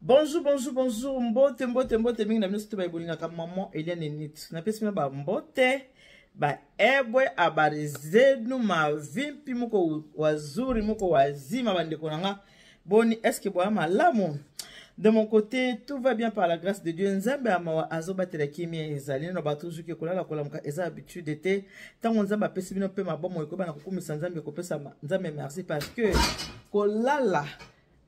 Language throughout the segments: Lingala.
Bonjour, bonjour, bonjour. Mbote, mbote, mbote. Mingi na bino sito ba ibolinga ka maman Eliane Nit. Na pesi mina ba mbote. Ba ebwe abari zenu ma vimpi muko wazuri muko wazima bandeko nanga. Boni, est-ce que boya malamu? De mon côté, tout va bien par la grâce de Dieu. Nzambe amawa azoba telakimi ezali no ba toujours ke kolala kolamuka eza habitude d'été. Tango nzambe apesi bino pe mabomo ekoba na kokumisa nzambe kopesa nzambe merci parce que kolala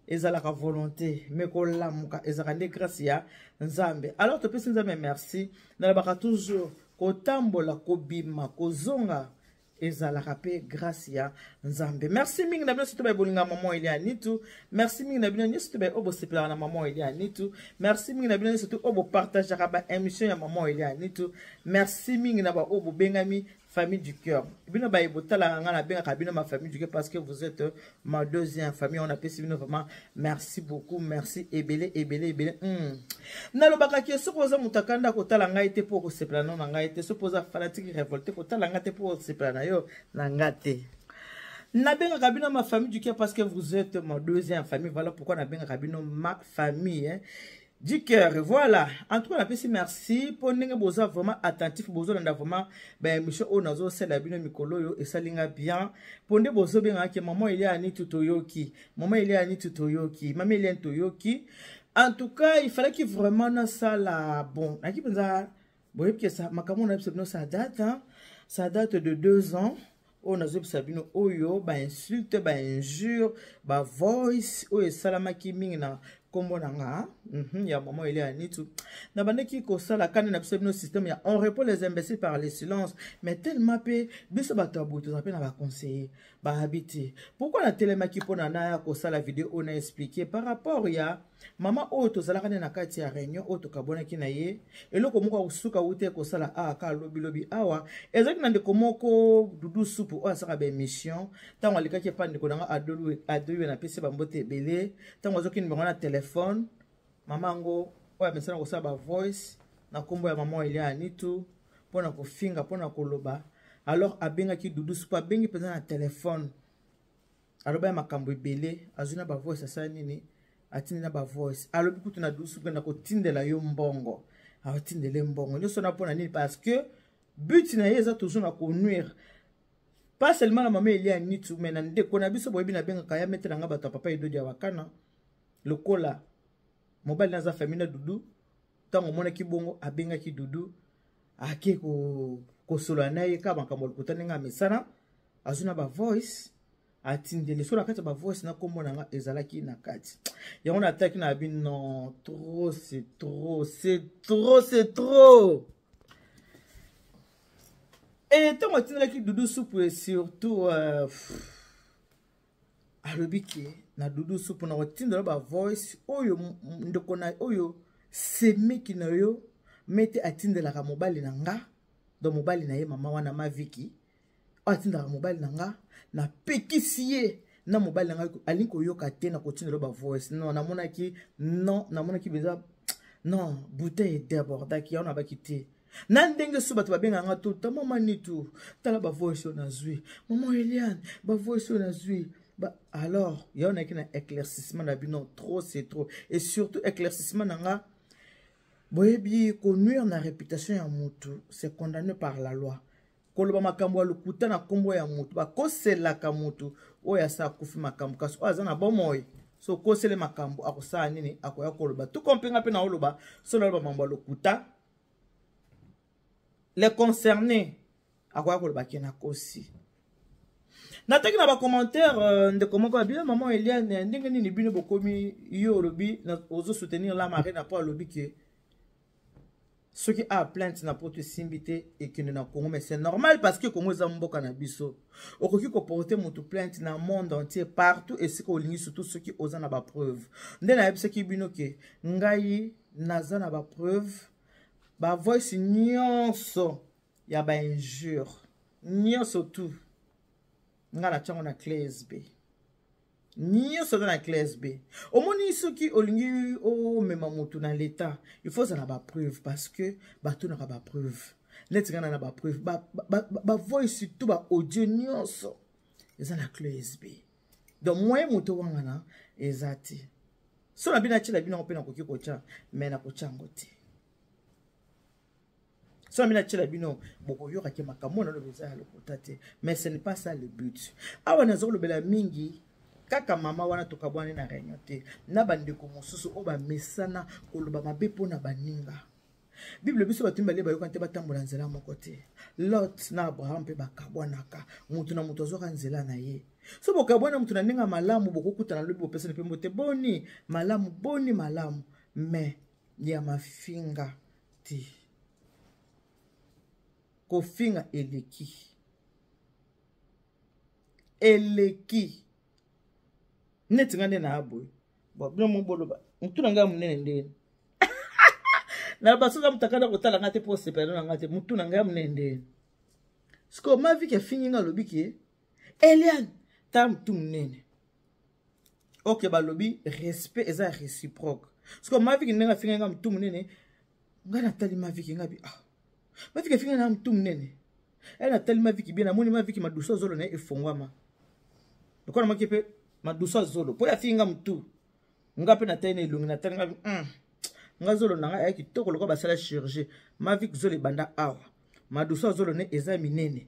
ezalaka volonté mais kolamuka ezalaka nde grâce ya nzambe. Alors topesi nzambe merci nalobaka toujours kotambola kobima kozonga ezalaka pe grâce ya nzambe. Merci mingi na bino surtout ba bolinga maman Eliane Nitu. Merci mingi na bino surtout ba obo sepela na maman Eliane Nitu. Merci mingi na bino surtout obo partager ba émission ya maman Eliane Nitu. Merci mingi na ba obo bengami famille du cœur. Bino ba ebotala nga na benga kabino ma famille du cœur parce que vous êtes ma deuxième famille. On appelle bino vraiment merci beaucoup, merci ebele ebele ebele. Nalobaka ki sokoza mutakanda kotala ngai te pour sepela na ngai te sokoza fanatique révolté kotala ngai te pour sepela na yo na ngate. Na benga kabino ma famille du cœur parce que vous êtes ma deuxième famille. Voilà pourquoi na benga kabino ma famille hein. Du cœur, voilà. En tout cas, la PC merci pour n'engue boza vraiment attentif, bozo landa vraiment ben monsieur onazo c'est la bino mikolo yo et ça linga bien. Pour ne bozo bien que maman Eliane Nitu toyoki, maman Eliane Nitu toyoki, maman Eliane toyoki. En tout cas, il fallait que vraiment na ça là bon. Aki penza boye que ça makamo na bino ça date hein. Ça date de 2 ans. On a zobisa bino oyo ba insulte, ba injure, ba voice oyo salamaki mingi na kombo nanga ya maman Eliane Nitu na bandeki ko sala kana na biso bino système ya on répond les imbéciles par le silence mais tellement pe biso bato abuto na pe na ba conseiller ba habiter pourquoi na telemaki pona na ko sala vidéo on a expliqué par rapport ya maman oto zala kana na kati ya réunion oto kabona ki na ye eloko moko kusuka ute ko sala ka lobi lobi awa ezaki na ndeko moko dudu supu o asaka ba émission tango alikaki pa ndeko nanga adolu na pese ba mbote belé tango azoki numéro na téléphone mamango oya mesana ko sala ba voice na kombo ya maman Eliane Nitu pona ko finga pona ko loba alors abenga ki dudu supu abengi pesa na téléphone aloba ya makambo belé azuna ba voice asa nini atindi na ba voice alobi kutu na dudu supu na ko tindela yo mbongo awatindele mbongo nyo sona pona nini parce que but na yeza toujours na ko nuire pas seulement la maman Eliane Nitu mais na ndeko na biso boyebi na benga kaya metela nga bato papa edodi ya wakana lokola mobali naza famille na dudu tango mona ki bongo abenga ki dudu ake ko solo na ye ka makambo lokutana nga mesana azuna ba voice atindele so na kati ba voice na kombo na nga ezalaki na kati yango na attaque na bin non trop c'est trop et tango atindela ki dudu soupe et surtout alobiki na dudu supu na kotinda ba voice oyo ndeko na oyo semeki na yo mete atindela ka mobali na nga do mobali na ye mama wana maviki atindela ka mobali na nga na pekisiye na mobali na nga alinko yoka te na kotinda ba voice non namonaki beza non bouteille débordaki on a bakité na ndenge so bato babenga nga to maman Nitu tala ba voice on a zui maman Eliane ba voice on a zui. Bah, alors, il y a un éclaircissement d'abino, trop c'est trop. Et surtout, éclaircissement d'anga, boyebi, connuire na réputation ya mutu, c'est condamné par la loi. Koloba makambo le kuta na kombo ya mutu, ba kosela ka mutu, oya sa kufi makambo, kaso azana bomoy. So kosele makambo, akosa nini, akoya koloba. Tout compris pe na oloba, so na mambo le kuta. Les concernés, akoya koloba kena kosi. Nataki na ba commentaire de comment va bien maman Eliane ndenge nini bino bokomi yo lobi na ozo soutenir la marine na pas lobi que ceux qui a plainte na porte simbité et que na Congo mais c'est normal parce que Congo za mboka na biso okoki ko porter moto plainte na monde entier partout et c'est ko lingi surtout ceux qui osent na ba preuve nde na yebisa ki bino ke ngai naza na ba preuve ba voice nyonso ya ba injure nyonso tout ngala chango na classe B niyo so na classe B omoni soki olingi o mema mutu na l'état il faut ça na ba preuve parce que bato na ba preuve leti ngana na ba preuve ba voice tout ba audio nyonso eza na classe B donc moi mutu wangana ezati So na bina chila bina pe na koki kocha mais na kocha ngote. So na bina chila bino boko yoka ke makambo na lobeza ya lokota te, mais ce n'est pas ça le but. Awa nazo lobela mingi kaka mama wana tokabwane na réunion te na bandeko mosusu o ba mesana koloba mabe pona baninga. Bible biso batumba le bayoka te batambola nzela moko te. Lot na Abraham pe bakabwanaka mutu na mutu azoka nzela na ye. So bokabwana mutu na ninga malamu bokokuta na lobi bopesana pe mbote boni malamu mais ya mafinga ti kofinga eleki neti ngande na aboy bo bino mo boloba mutu na nga munene ndene na basoza mutakana kotala ngate po sepelo na ngate mutu na nga munene ndene sko ma vie ke finga lobiki Eliane ta mutu munene ok balobi respect eza réciproque sko ma vie ndenga finga nga mutu munene ngana tali ma vie ngabi ma vie ke finga na mutu munene na tali ma vie bien na moni ma vie maduso zolo na efongwama dokona makepe maduso zolo po ya finga mutu ngape na tene ilungi na tali ngabi nga zolo nanga ya kitoko loko basala chirurgie ma vie zolo banda awa maduso zolo ne eza minene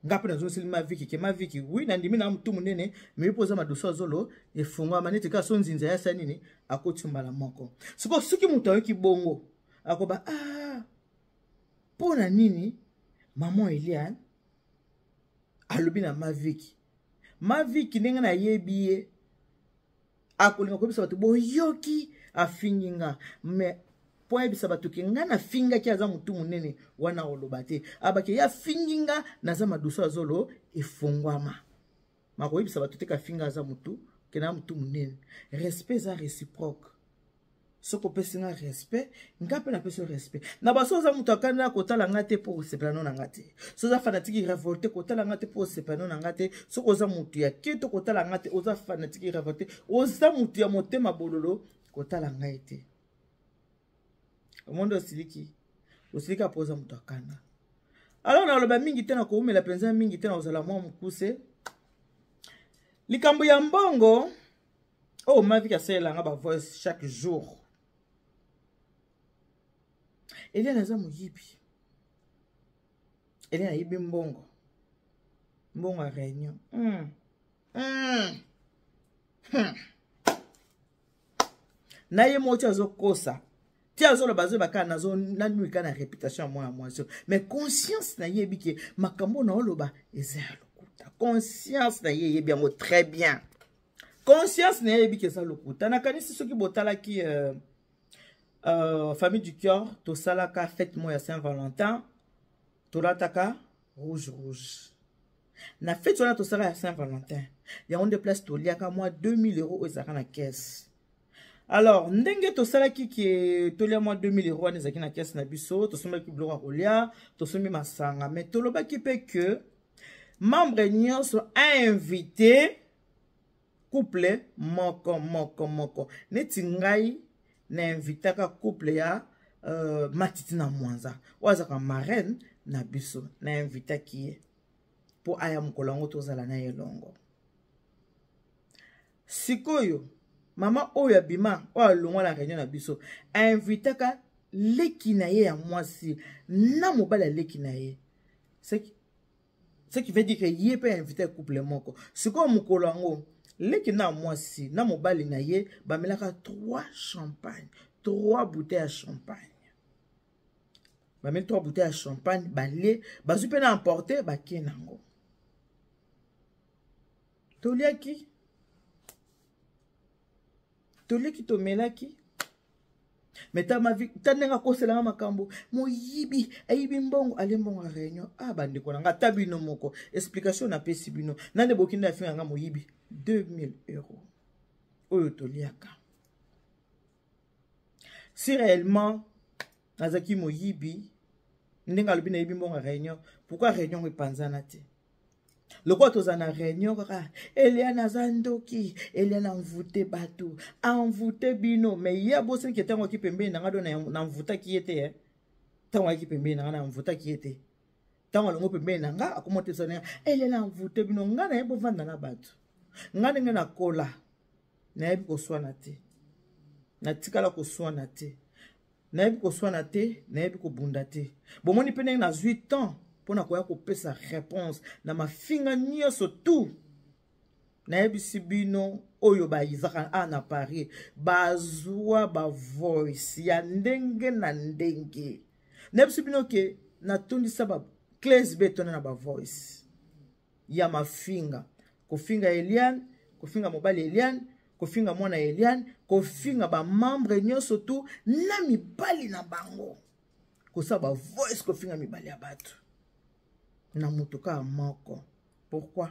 ngape na zolo sili ma vie ke ma vie oui na ndimi na mutu munene me poza maduso zolo efungwa manete ka so nzinza ya sanini akotumbala moko siko suki mutu ayoki bongo akoba pona nini maman Eliane alobi na ma vie ndenge na yebiye akolinga kobisa bato boyoki afinginga mais po yebisa bato ke nga na finga ki aza mutu munene wana oloba te abake ya finginga naza maduso azolo efongwama makoyebisa bato te ka finga aza mutu ke na mutu munene respect za réciproque soko pesinga respect ngape na peso respect na baso za mutu akanda kotala ngate po sepelano na ngate so za fanatiki révolté kotala ngate po sepelano na ngate soko za mutu ya keto kotala ngate oza fanatiki révolté oza mutu ya motema bololo kotala ngate omondo osilika poza mutu akanda alors na loba mingi tena ko umela penza mingi tena ozala mwa mukuse likambo ya mbongo ma vie kasela nga ba voice chaque jour Eliane aza moyibi Eliane ayibi mbongo a réunion na ye moti azokosa ti azolo bazo baka nazo nanuika na réputation ya mwasi mais conscience na ye bike makambo na oloba eza lokuta conscience na ye yebi yango très bien conscience na ye bike eza lokuta na kanisi soki botalaki famille du cœur to salaka fête mo ya Saint-Valentin to lataka rouge na fête wana to sala ya Saint-Valentin ya on de place to liaka moi 2000 € ezaka na caisse alors ndenge to salaki ki to lia moi 2000 € wana ezaki na caisse na biso to somba ki bloka kolia to sombi masanga mais to lobaki pe que membre nyonso a invité couple moko neti ngai na invitaka couple ya Matiti na Mwanza wazaka marraine na biso na invitaki ye po aya mukolongo tozala na elongo sikoyo mama oyo bima oyo longo la réunion na biso invitaka leki na ye ya mwasi na mobala leki na ye ce qui veut dire que ye pe invité couple moko sikoyo mukolongo leki na mwasi na mobali na ye bamelaka 3 bouteilles à champagne. Bamel 3 bouteilles à champagne balé bazu pe na emporter bakie nango. Toliaki to melaki. Meta ma vie tanenga kosela makambo moyibi ayibi mbongo ale mbongo a réunion bande ko nga tabino moko explication na pesi bino nande bokinda finga nga moyibi 2000 € oyo toliaka. Si réellement nazaki moyibi ndenga lobi na yibi mbongo a réunion pourquoi réunion epanzana te le quoi tozana réunion Eliane azandoki Eliane envoûté bateau envoûté bino mais ya bosen ki tango ki pembe na ngado na envoûta ki ete tango ki pembe na ngana envoûta ki ete tango longo pembe na nga akomote sona Eliane envoûté bino ngana yebo vanda na bateau ngana ngana kola na yebi ko swana te natikala koswana te nayebi koswana te nayebi kobunda te bomoni mpe ndenge nazwi temps mpona koya kopesa réponse na mafinga nyonso tu nayebisi bino oyo bayizaka na Paris bazwa voice ya ndenge na ndenge nayebisi bino ke natondisa Claise betona na voice ya mafinga kofinga Eliane kofinga mobali Eliane kofinga mwana Eliane kofinga membre nyonso tu na mibali na bango kosaba voice kofinga mibali ya bato na mutuka moko. Pourquoi?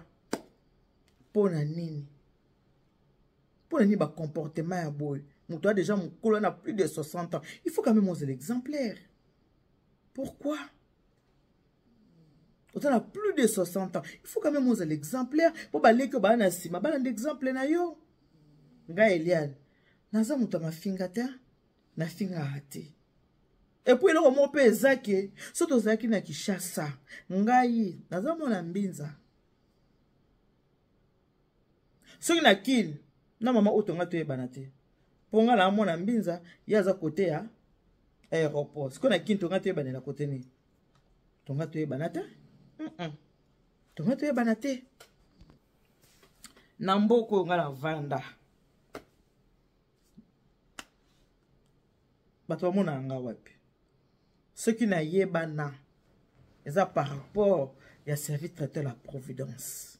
Pona nini ba comportement ya boy mutu a déjà mukolo na plus de 60 ans, il faut quand même montrer l'exemplaire. Pourquoi? On a plus de 60 ans, il faut quand même montrer l'exemplaire pour baler que ba na sima ba na exemple na yo. Nga Eliane naza mutu ma finga ta na finga hati. Et puis le mo pe ezake soto zaki na Kishasa ngai naza mona mbinza soki na kin na mama otonga to yebana te ponga la mona mbinza yaza kote ya aéroport siko na kin tonga to yebana na kote ni tonga to yebana te tonga to yebana te na mboko ngala vanda bato mona nga wapi ce qui n'a yebana eza par rapport ya service traiteur la Providence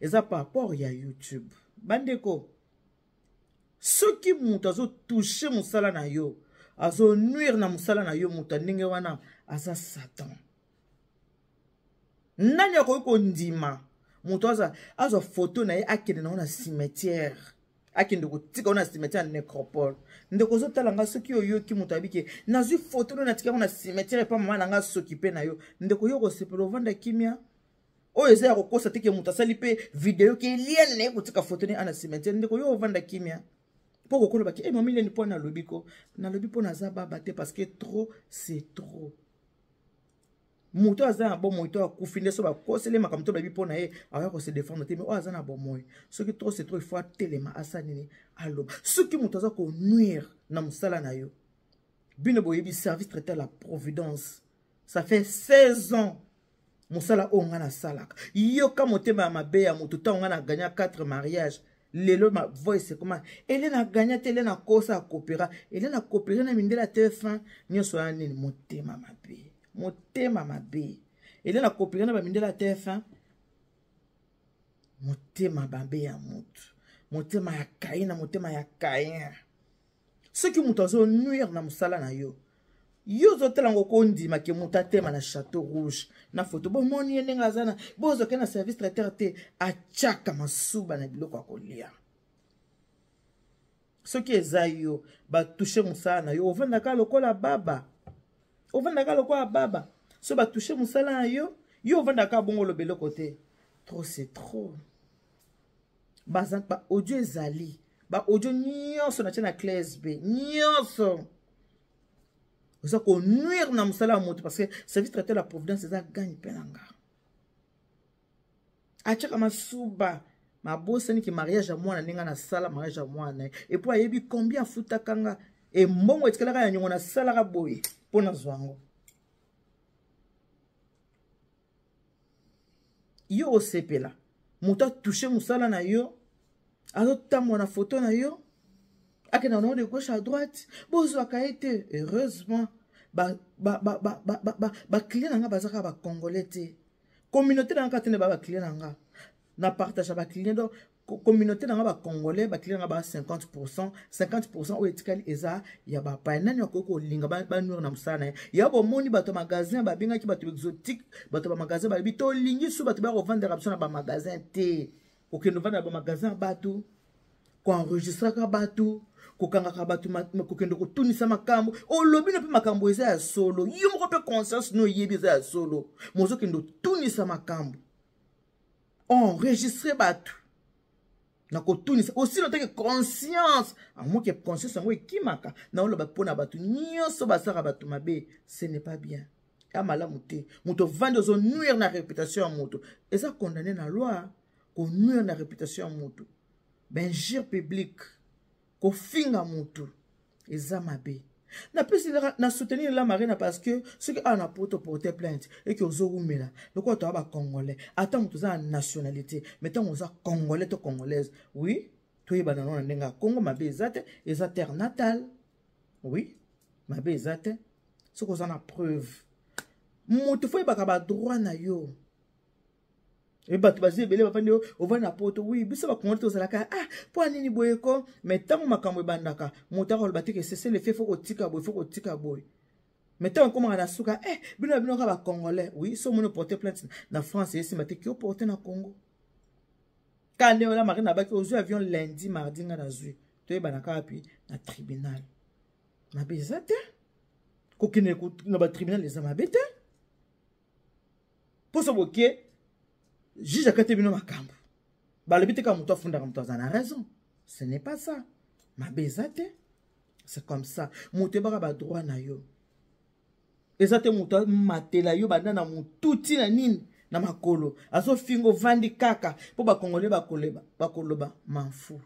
eza par rapport ya YouTube bandeko soki mutu azo toucher musala na yo azo nuire na musala na yo mutu ndenge wana aza Satan. Nani akoki kondima mutu azo photo na ye akende na cimetière akende kotika na cimetière nécropole ndeko zo talanga soki oyo ki mutu abike nazwi photo na tika na cimetière pa mama nanga soki pe na yo ndeko yo ko sepelo vanda kimia oyo eza kokosa teke mutu asali pe video ke Eliane na kotika photo ni ana cimetière ndeko yo vanda kimia poko kolo baki mama ile ni pona lobiko na lobi pona za baba te parce que trop c'est trop. Muto azana bon moto akufinde so ba kosele makamto babi pona ye aya ko se défendre te mais o azana bon moy ce qui trop c'est trop il faut telema asanini allo ce qui muto azako nuire na musala na yo bino boyebi service traiteur la Providence ça fait 16 ans musala o ngana salaka yo ka motema mabe ya muto ta ngana gagna 4 mariages lelo ma voice comment elle na gagna tele na kosa coopéra elle na coopéra na mindela TF1 nyoso ya nini motema mabe motema mabe ele na kopira na bamindela TF1 motema mabe ya mutu motema ya kaina motema ya kain ce qui mutu azo nuire na musala na yo yo zo telango kondima ke mutu atema na Château Rouge na photo bo moni ye ndenge azana bozo ke na service traiteur te achaka masuba na biloko akolia ce qui eza yo ba toucher musala na yo ovandaka lokola baba ovandaka lokola baba so ba toucher musala na yo yo ovandaka bongo lobelo côté trop c'est trop bazan ba audio ezali ba audio nyonso na tina Claise B nyonso oza ko nuire na musala moto parce que service traiteur la Providence eza gagne penanga achaka masuba mabosani ki mariage à mwana ninga na sala mariage à mwana et puis ayebi combien futa kanga et mbongo etikala ya nyongo na sala ka boye pona zwango yo osepela muta toucher musala na yo azo tambo na photo na yo akena na de gauche à droite bozo akaete heureusement ba client nga bazaka ba congolais te communauté na katene ba client nga na partage ba client donc communauté na ba congolais ba client nga ba 50% o etikali eza ya ba pa nani okoko linga ba nure na musana ya bo moni bato magasin ba binga ki bato exotique bato ba magasin ba bito lingi su bato ba revendre raption na ba magasin te okendo vendre ba magasin bato ko enregistrer ka bato ko kanga ka bato ko kendo ko tunisa makambo o lobi no pe makambo eza ya solo yo moko pe conscience no yebi eza ya solo mozo kendo tunisa makambo enregistrer bato na kotunisa aussi no teke conscience amoke conscience ngo ekimaka na oloba pona bato nyonso basaka bato mabe ce n'est pas bien ya malamu te moto vande ozo nuire na réputation ya moto eza condamné na loi ko nuire na réputation ya moto benjir public ko finga moto eza mabe. Na soutenir la marine parce que ceux qui ont un porter plainte et qui ont rumela le quoi tu as congolais attends tu as nationalité mais tant on a congolais to congolaise oui tu es banana ndenga Congo mabe ezate eza terre natale oui mabe ezate ce qu'on a preuve moto faut ba droit na yo et bah tu vas dire belé bafandi on va na poto oui biso ba congolais to zalaka ah po nini boyeko mais tant makambo bandaka moto ko batike c'est le fait faut ko tika boy mais tant comme na suka bino ka ba congolais oui so mon porter plainte na France et si mate ki porter na Congo quand la marine na ba ki ozu avion lundi mardi nga na zui to yeba na kapi na tribunal na bezate ko kine ko na ba tribunal les amabete pour so boké juge a kate bino makambo balobite ka muto afunda ka muto azana raison ce n'est pas ça ma bezate c'est comme ça muto baka ba droit na yo ezate muto matela yo banda na mututi na nini na makolo azo fingo vandi kaka po ba congolais bakoloba manfu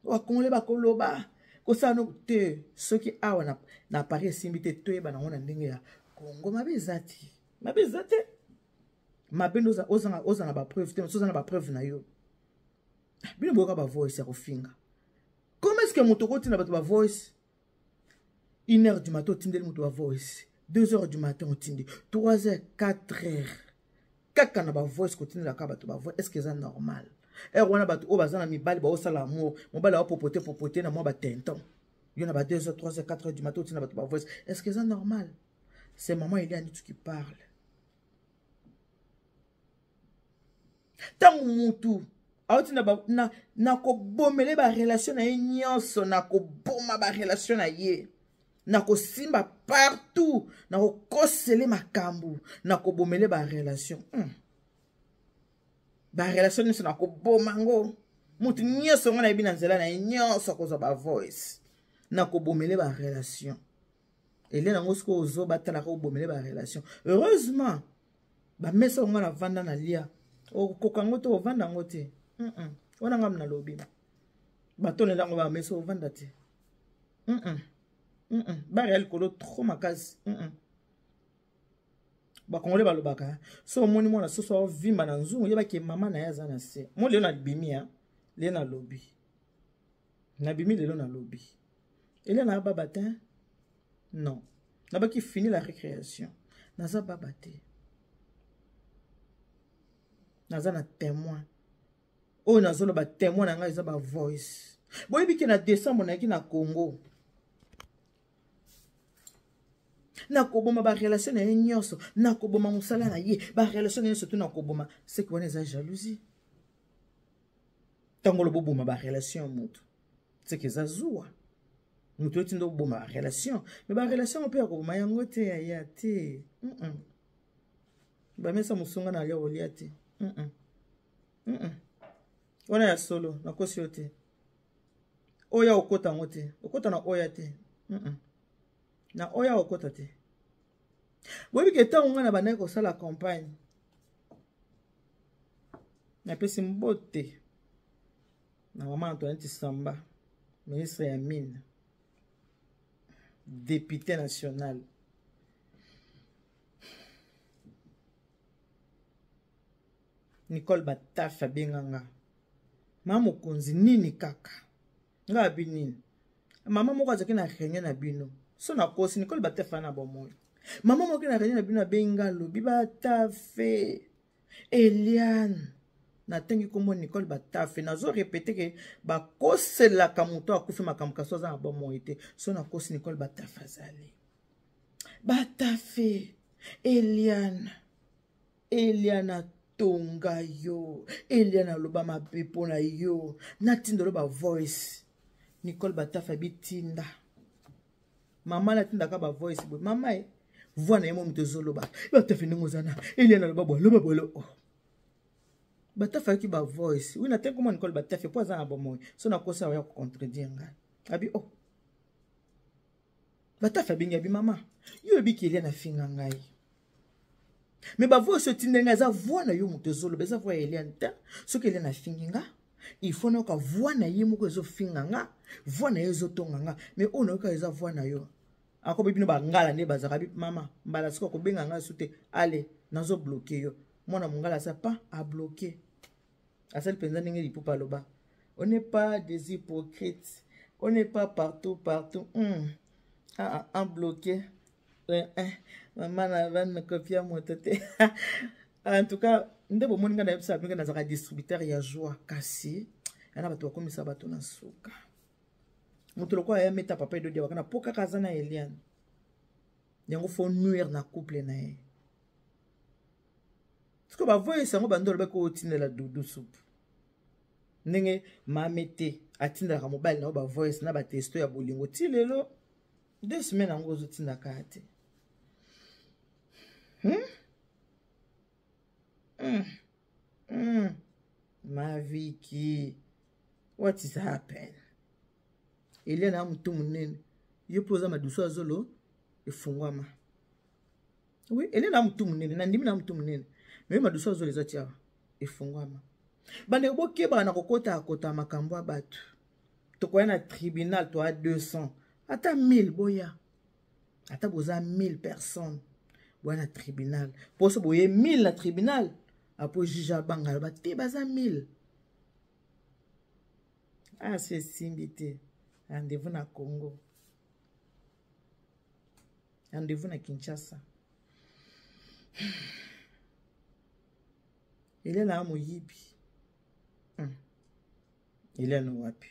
wa congolais bakoloba ko sano te soki awa na Paris simbite toyeba na ngona ndenge ya Congo ma bezate mabendo oza na ba preuve te oza na ba preuve na yo bino boka ba voice ya kofinga comment est-ce que moto ko tina ba voice 1h du matin tindeli moto ba voice 2h du matin otindi 3h 4h kaka na ba voice ko tindela ka ba voice est-ce que c'est normal wana ba o bazana mibali ba osala amour mobali wa popoter na mo ba tenton yo na ba 2h 3h 4h du matin otina ba voice est-ce que c'est normal c'est maman Eliane qui parle. Tant mutu auti na ko bomele ba relation na nyonso na ko boma ba relation na ye na ko simba partout na ko kosele makambu na ko bomele ba relation nyonso na ko boma ngo mutu nyonso ngona ibina nzela na nyonso ko zo ba voice na ko bomele ba relation ele na ngosko ozo batala ko bomele ba relation heureusement ba mesa ngona vanda na lia o kokango to vanda ngote wana ngam na lobi batone lango ba meso vanda te ba real kolo trop makasi ba kongole ba lobaka so moni mona so so vimba na nzungu yeba ke mama na yaza na se mo le na bimia le na lobi na bimi le na lobi ele na baba te non na ba ki fini la récréation na za baba te naza na témoin o nazolo ba témoin na ngai za ba voice boy biki na décembre na ki na Congo na koboma ba relation na nyonso na koboma musala na ye ba relation na surtout na koboma c'est que on est jalousie tangolo boboma ba relation mutu c'est que za zuwa mutu tindo boboma relation mais ba relation on peut koboma yango te ya te ba mesa musunga na leo liate wana ya solo na kosi yote oya okota ngote okota na oya te na oya okota te bobi ke ta unga na bana ko sala campagne na pesi mbote na mama Antoinette Samba ministre ya mine député national Nicole Batafa benganga mama konzi nini kaka nga binini mama moko azaki na réunion na bino so na kosi Nicole Batafa na bomoy mama moko na réunion na bino benga lobi Batafe Eliane na tengi kombo Nicole Batafe nazo répéter que ba kosela kamuto akufi makamka so za bomoy te so na kosi Nicole Batafa zali Batafe Eliane tonga yo Eliana loba mapepo na yo natindo loba voice Nicole Batafa bitinda mama natinda ka ba voice bo mama voix na yemo mtezo loba Batafa ngozana Eliana loba bolo Batafa ki ba voice oui natenga comment Nicole Batafa po za bomoy so na kosa ya ko contredire ngai abi Batafa binga bi mama yo bi ki Eliana finga ngai mais ba voix ce tindenga za voix na yo mutezolo beza voix Eliane ta ce que Eliane finginga il faut na ka voix na ye moko ezo finganga voix na ye ezo tonganga mais ono ka eza voix na yo ako bibino ba ngala ne bazaka bi mama mbala siko ko benganga sute allez nazo bloquer yo mwana mongala sa pas à bloquer asal penza ndenge lipupa loba on n'est pas des hypocrites on n'est pas partout en bloqué maman na van me copier mon tete en tout cas ndebo moninga na yebisa binga nazaka distributeur ya joie kasi yana bato bakomisa bato na suka mutu lokwa ya meta papa edo dia bakana poka kaza na Eliane yango fo nuire na couple na ye siko ba voice yango bandolo bako otindela dudu soup ndenge mamete atindaka mobile na ba voice na ba testo ya bolingo ti lelo 2 semaines yango ozotinda kate Maviki, what is happening? Eliane na mtu munene. Yo poza maduso azolo efungwama. Oui, Eliane na mtu munene, na ndimi na mtu munene. Mais maduso azolo ezatia efungwama. Bande boke bana kokota akota makambo ya batu. Tokoya na tribunal to a 200. Ata 1000 boya. Ata boza 1000 personnes. Boya na tribunal. Poso boye 1000 na tribunal. Apo juge banga ba te baza 1000. Ah c'est simbité. Rendez-vous na Congo. Rendez-vous na Kinshasa. Il est là moyibi. Il est no wapi.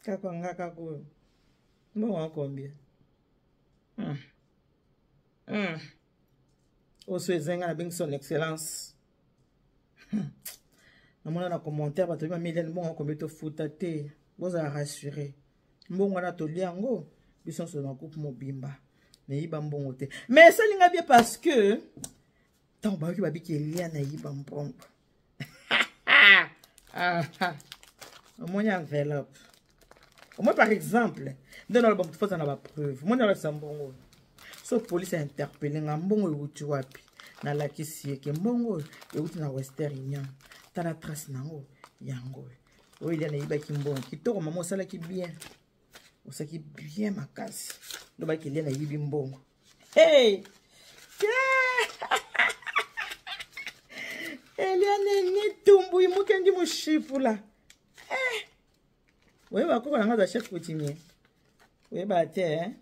Kako ngaka ko. Mbongo combien? Oso ezenga na bing son excellence. Namona na commentaire bato ba Eliane mbongo combien to futa te. Boza rassurer. Mbongo na to liango biso so na coupe mobimba. Ne yiba mbongo te. Mais ça linga bien parce que tant ba ki babiki Eliane na yiba mbongo. Au moins enveloppe. Au moins par exemple, dans le bon faut ça na ba preuve. Moi na la mbongo. So police a interpellé mbongo yuti wapi. Na la kisi ke mbongo yuti na Western Union. Tala trace nango yango. O il y a na yiba ki mbongo. Kitoko mama osala ki bien. Osaki bien makasi. Loba ki Eliane na yibi mbongo. Hey! Eliane ni tumbu imukendi mushipula. Oui, bah, quoi, on a un chef coutumier. Oui, bah, tiens,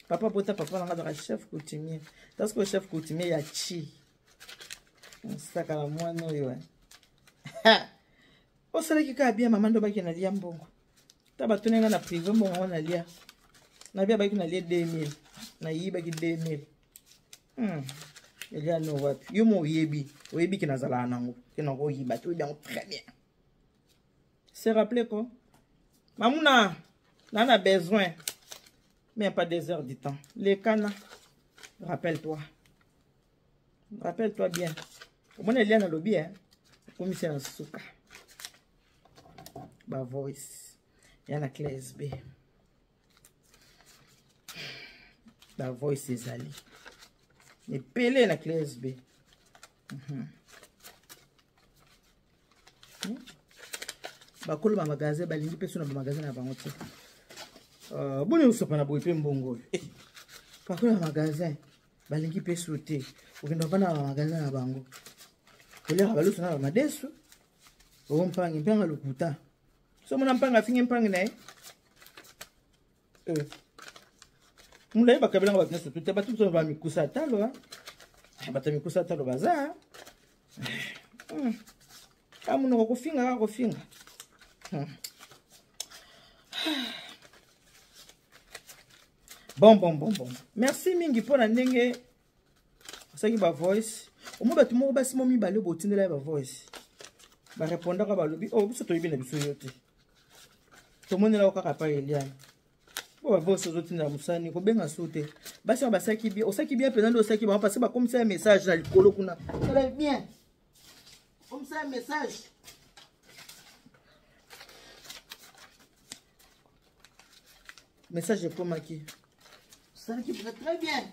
papa, pota, papa, on a un chef coutumier. Parce que le chef coutumier, il y a chi. C'est ça, quand moi, non, ouais. Oh, c'est là qui a bien, maman, de baki, na liam bon. T'as battu, on a privé, bon, on a lia. Na bien, baki, na lia 2000. Na yi, baki 2000. Il y a no what. You mo yebi. Yebi qui n'a pas nango. Qui n'a pas yiba. Tout bien, très bien. C'est rappelé quoi? Mamouna, on a besoin. Mais pas des heures du temps. Les canas, rappelle-toi. Rappelle-toi bien. Au moins, il y a un lobby, hein. Comme c'est un souka. Ba voice. Il y a la clé SB. Ba voice est allée. Mais pelé la clé SB. Bakolo ba magasin balingi peso na ba magasin na bango te. Boni usopa na boye pe mbongo. Bakolo ba magasin balingi peso te. Okenda bana ba magasin na bango. Ele ba luso na ba madesu. O mpangi mpanga lokuta. So mona mpanga fingi mpangi na Mula ba kabela ba kneso te ba tuso ba mikusa talo ha. Ba ta mikusa talo baza. Amuno ko finga ko finga. Bon. Merci mingi pour la ndenge. Ça qui ba voice. Au moins batu mo ba simo mi bale bo tindela ba voice. Ba répondre ka ba lobi. Oh biso to yibina biso yote. To monela okaka pa Eliane. Bo ba voice zo tindela musani ko benga sote. Basi ba saki bien. Osaki bien pendant osaki ba passer ba comme ça un message na likolo kuna. Ça va bien. Comme ça un message. Message pour Maki. Ça qui pourrait très bien.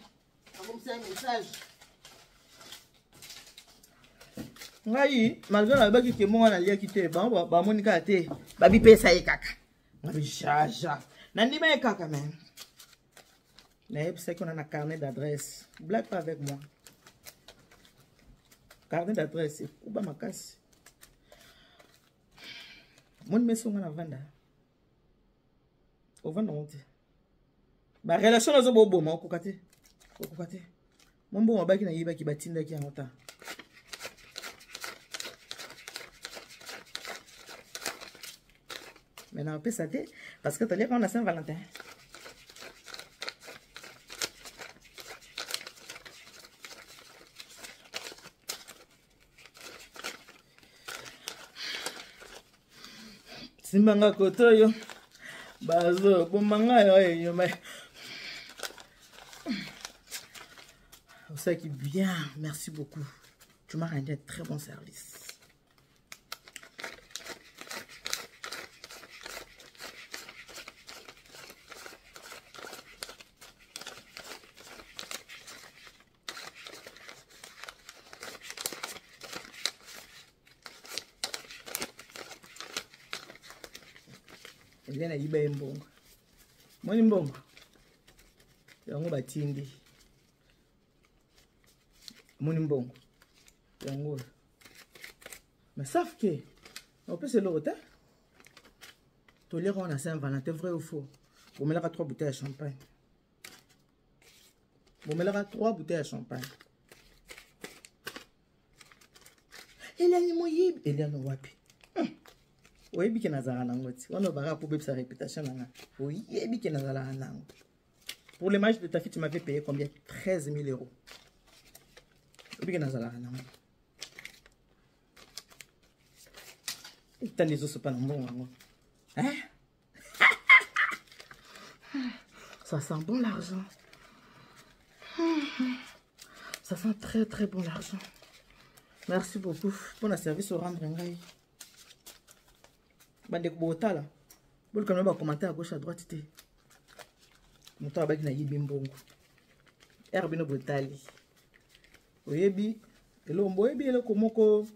Comme ça un message. ngai malgré na baki ke mo wana lia kite ba monika te ba bi pesa e kaka ngabi jaja na ndima e kaka même na yebisa qu'on a un carnet d'adresse blague pas avec moi carnet d'adresse kuba makasi mon meso ngana vanda o vanda monte ba relation nazo bobo ma okukate mon bon baki na yiba ki batinda ki ngota maintenant on peut ça parce que tu as on a Saint-Valentin. Simbanga kotoyo bazo bombanga yo mais ça qui bien, merci beaucoup. Tu m'as rendu un très bon service. Il y a iba mbongo. Moni mbongo. Yango batindi. Moni mbongo. Yango. Mais sauf que on peut se le retard. Tolérant on a Saint-Valentin, vrai ou faux? Vous mettez 3 bouteilles de champagne. Vous mettez 3 bouteilles de champagne. Il y a ni moyib, il y a no wapi. Oui, bien qu'il y a des gens qui ont pour sa réputation. Oui, bien qu'il y a des gens. Pour le match de ta fille, tu m'avais payé combien? 13 000 €. Oui, bien qu'il y a des gens. Et t'as les os pas dans bon. Hein? Ça sent bon l'argent. Ça sent très très bon l'argent. Merci beaucoup pour le service au rendre. Bande botala bol quand même commenter à gauche à droite té moto abaki na yibi mbongo erbino botali oyebi elombo oyebi eloko moko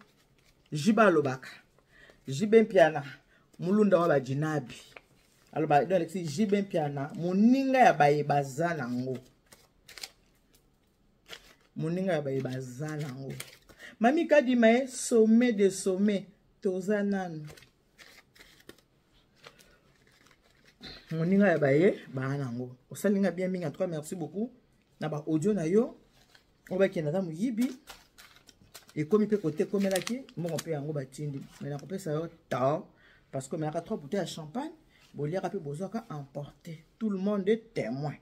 jiba lobaka jibe mpiana mulunda wa bajinabi aloba do Alexis jibe mpiana moninga ya baye bazana ngo moninga ya baye bazana ngo mami kadi mae sommet de sommet tozanano moninga ya baye baanango osalinga bien mingi en tout cas merci beaucoup na ba audio na yo obaki na damu yibi et comme peut côté comme là qui mon pe yango batindi mais na kopesa yo ta parce que mais à 3 bouteilles de champagne bolia rapide bozoka emporter tout le monde est témoin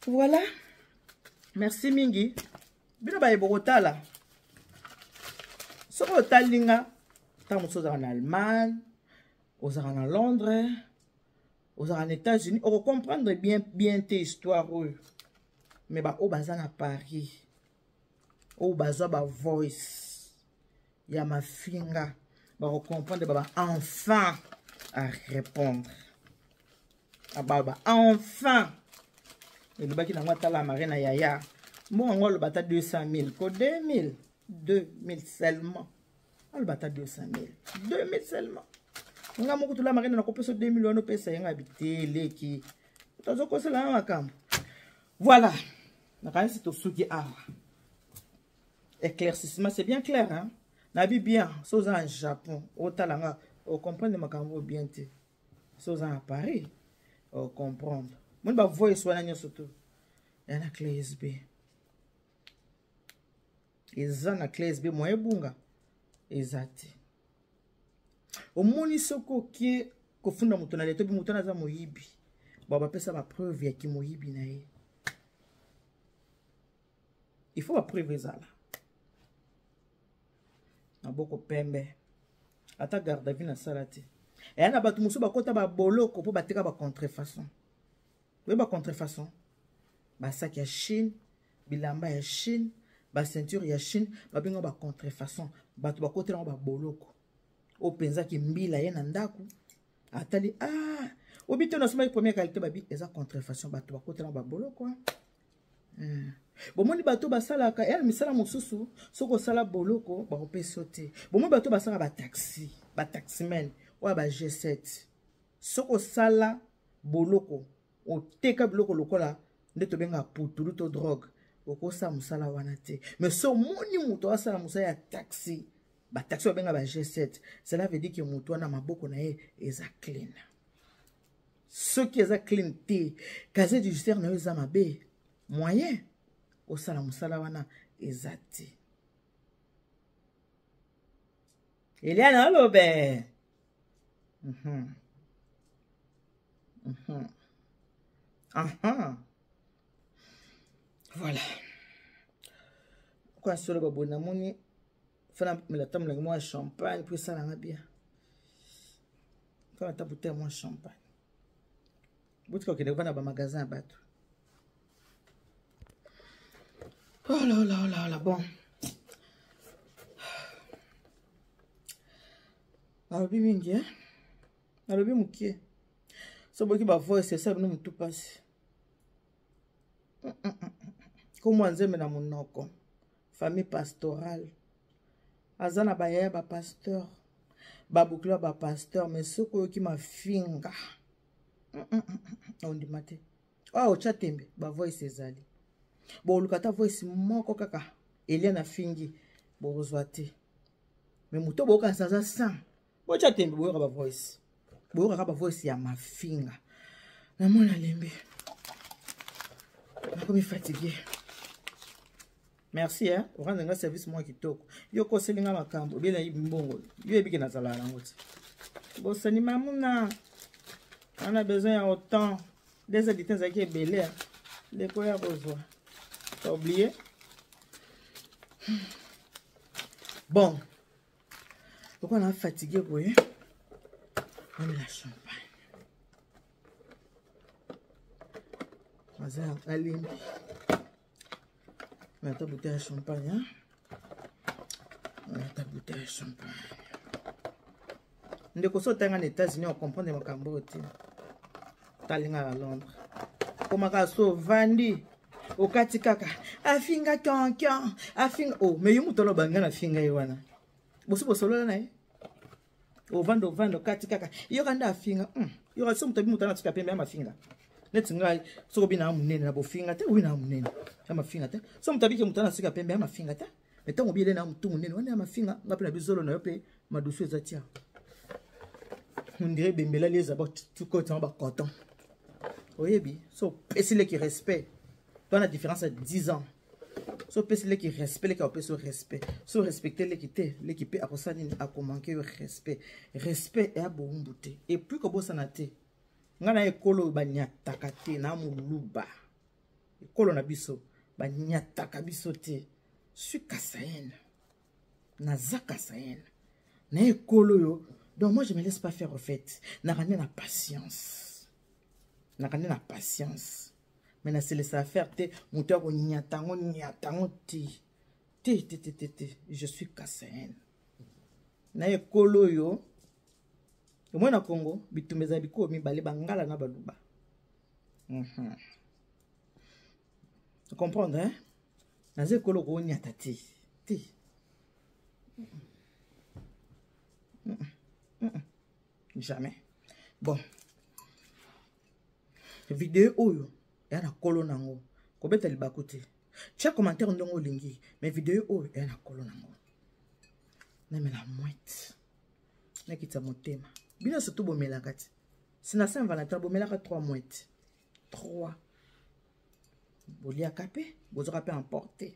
voilà merci mingi bino baye bokotala soko talinga ta mosoza en Allemagne aux en Londres aux États-Unis, on va comprendre bien tes histoires. Mais bah, au bazar à Paris, au bazar bah voice, il y a ma finga, bah on comprendre bah enfin à répondre. Ah bah enfin. Et le baki na ngata la marine yaya. Moi on le bata 200 000, ko 2000 seulement. On le bata 200 000, 2000 seulement. Nga moko tula marine na kopeso 2 millions pesa yenga bitele ki tozo kosela makambo voilà na kanisi to suki awa éclaircissement c'est bien clair hein na bi bien so za en Japon au talanga o comprendre makambo bien te so za à Paris o comprendre mon ba voice wana nyoso to yana clé USB ezana clé USB mo ebunga ezati omoni soko ki kofunda mutu na leto bi mutu na za moyibi baba pesa ba preuve ya ki moyibi na ye il faut ba preuve ezala na boko pembe ata garde vie na salati e na batu musu bakota ba boloko po bateka ba contrefaçon we ba contrefaçon ba sac ya Chine bilamba ya Chine ba ceinture ya Chine ba bingo ba contrefaçon batu bakota na ba boloko o penza ki mbila ye na ndaku atali obito na soma première qualité babi eza contrefaçon bato bakota na babolo quoi bomoni bato basalaka ya misala mosusu soko sala boloko bakopesa te bomoni bato basala bataximen oya ba G7 soko sala boloko oteka biloko lokola nde tobenga putulu to drogue okosala mosala wana te mais so moni moto asala mosala ya taxi bataxi babenga ba G7 cela veut dire que moto wana maboko na ye eza clean soki eza clean te casier judiciaire na yo eza mabe moyen osala mosala wana eza te Eliana alobe voilà kwa solo babona moni fana melatamla moi champagne puis ça langa bien quand ta bouteille moi champagne boutique que devant ba magasin bato oh là bon alobi mingi alobi mukie so boki ba voice ça bino mutu passe comment nzembe na monoko famille pastorale azana bayaya ba pasteur babukla ba pasteur mais soko yoki mafinga on dit mate oh chatembe ba voice ezali bo lukata voice moko kaka Eliana fingi bo rozwate mais muto boka saza sang bo chatembe bo yoka ba voice ya mafinga na mona lembe nakomi fatigué merci on rend un service moi kitoko yo ko selinga makambo bien na mbongo yo ebiki na zala na ngoti bo sani mamuna on a besoin ya autant des habitants qui est belé les quoi besoin t'as oublié bon pourquoi on a fatigué quoi on met la champagne mazan alimbi mais ta bouteille de champagne hein ta bouteille de champagne ndeko so tanga na États-Unis on comprendre makambo te talinga à Londres komaka so vandi okati kaka afinga tonkion afinga oh mais yo mutolo banga na finga yiwana boso solo na ye o vando kati kaka yo kanda afinga yo ka so mutabi mutana tika pembe ama finga neti ngai so bina munene na bofinga te wina munene ama finga te so mutabi ke mutana tika pembe ama finga te metango biele na mutu munene wana ama finga ngapi na bizolo na yo pe madusu ezatia on dirait bembela les abord tout côté en bas coton oyebi so pesile qui respect dans la différence à 10 ans so pesile qui respect les qui so respect so respecter l'équipe à ça a manquer respect et à bombute et plus que bossa na te ngana ekolo banyataka te na muluba ekolo na biso banyataka biso te suka saena na zaka saena na ekolo yo. Donc moi je me laisse pas faire au fait. Na patience. Mais na se laisser faire te moteur ko nyatango ti. Je suis Kassaïen. Na ekolo yo. Moi na Congo, bitumeza biko mi bale bangala na baluba. Tu comprends hein? Na ekolo ko nyatati. Ti. Jamais. Bon. Vidéo oyo ya na kolo nango. Ko beta libakote. Chaque commentaire ndongo lingi, mais vidéo oyo ya na kolo nango. Na me la mouette. Na kita motema. Bino surtout bomela kati. Sina Saint-Valentin bomela ka 3 mouettes. 3. Bolia kapé, bozo kapé emporter.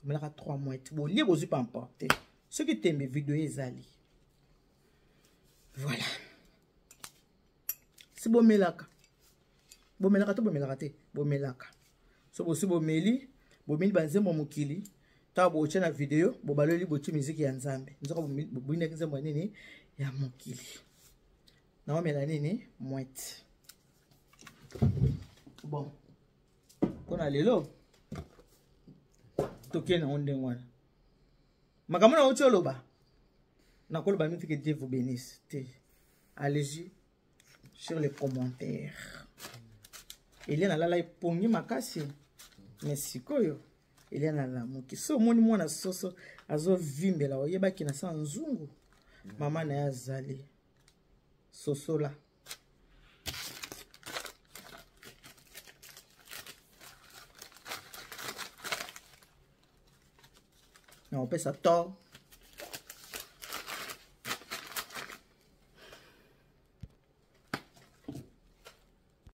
Bomela ka 3 mouettes. Bolia bozo pas emporter. Ce qui t'aime vidéo ezali. Voilà. Si bomelaka. Bomelaka to bomelaka te. Bomelaka. So bosi bomeli banzembo mokili. Ta boche na vidéo, bobaloli bochi musique ya nzambe. Nzoka bobina nzembo nini ya mokili. Na omela nini mouette. Bon. Kona lelo. Toke na onde ngwana. Makamona ocholoba. Nakoloba mimi que Dieu vous bénisse. Allez-y sur les commentaires. elia nalala epongi makasi mais sikoyo elia nalamuki so omoni mwana soso azovimbela oyebaki na sa nzungu mama na ye azali sosola na opesa to